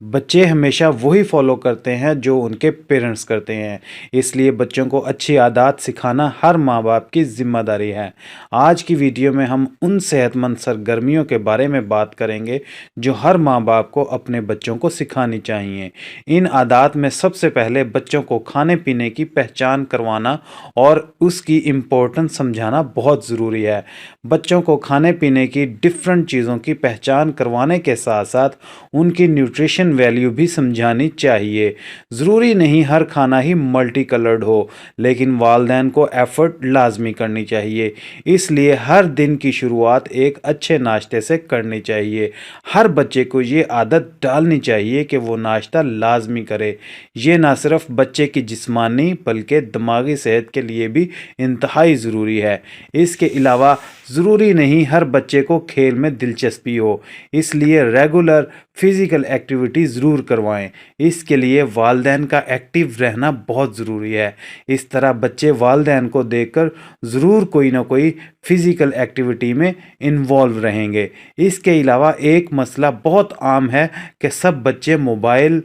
بچے ہمیشہ وہی فالو کرتے ہیں جو ان کے پیرنٹس کرتے ہیں، اس لیے بچوں کو اچھی عادات سکھانا ہر ماں باپ کی ذمہ داری ہے۔ آج کی ویڈیو میں ہم ان صحت مند سرگرمیوں کے بارے میں بات کریں گے جو ہر ماں باپ کو اپنے بچوں کو سکھانی چاہیے۔ ان عادات میں سب سے پہلے بچوں کو کھانے پینے کی پہچان کروانا اور اس کی امپورٹنس سمجھانا بہت ضروری ہے۔ بچوں کو کھانے پینے کی ڈفرینٹ چیزوں کی پہچان کروانے کے ساتھ ساتھ ان کی نیوٹریشن ویلیو بھی سمجھانی چاہیے۔ ضروری نہیں ہر کھانا ہی ملٹی کلرڈ ہو، لیکن والدین کو ایفرٹ لازمی کرنی چاہیے۔ اس لیے ہر دن کی شروعات ایک اچھے ناشتے سے کرنی چاہیے۔ ہر بچے کو یہ عادت ڈالنی چاہیے کہ وہ ناشتہ لازمی کرے۔ یہ نہ صرف بچے کی جسمانی بلکہ دماغی صحت کے لیے بھی انتہائی ضروری ہے۔ اس کے علاوہ ضروری نہیں ہر بچے کو کھیل میں دلچسپی ہو، اس لیے ریگولر فزیکل ایکٹیویٹی ضرور کروائیں۔ اس کے لیے والدین کا ایکٹیو رہنا بہت ضروری ہے۔ اس طرح بچے والدین کو دیکھ کر ضرور کوئی نہ کوئی فزیکل ایکٹیویٹی میں انوالو رہیں گے۔ اس کے علاوہ ایک مسئلہ بہت عام ہے کہ سب بچے موبائل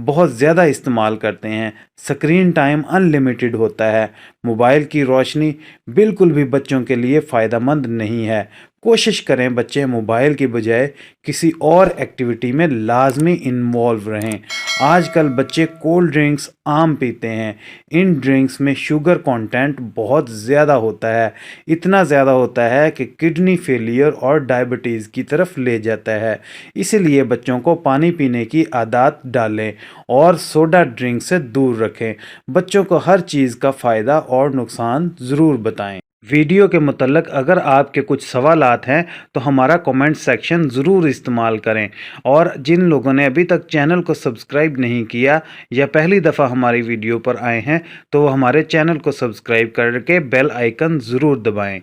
بہت زیادہ استعمال کرتے ہیں۔ سکرین ٹائم ان لمیٹڈ ہوتا ہے۔ موبائل کی روشنی بالکل بھی بچوں کے لیے فائدہ مند نہیں ہے۔ کوشش کریں بچے موبائل کی بجائے کسی اور ایکٹیویٹی میں لازمی انوالو رہیں۔ آج کل بچے کولڈ ڈرنکس عام پیتے ہیں۔ ان ڈرنکس میں شوگر کانٹینٹ بہت زیادہ ہوتا ہے، اتنا زیادہ ہوتا ہے کہ کڈنی فیلئر اور ڈائبٹیز کی طرف لے جاتا ہے۔ اسی لیے بچوں کو پانی پینے کی عادات ڈالیں اور سوڈا ڈرنک سے دور رکھیں۔ بچوں کو ہر چیز کا فائدہ اور نقصان ضرور بتائیں۔ ویڈیو کے متعلق اگر آپ کے کچھ سوالات ہیں تو ہمارا کمنٹ سیکشن ضرور استعمال کریں، اور جن لوگوں نے ابھی تک چینل کو سبسکرائب نہیں کیا یا پہلی دفعہ ہماری ویڈیو پر آئے ہیں تو وہ ہمارے چینل کو سبسکرائب کر کے بیل آئیکن ضرور دبائیں۔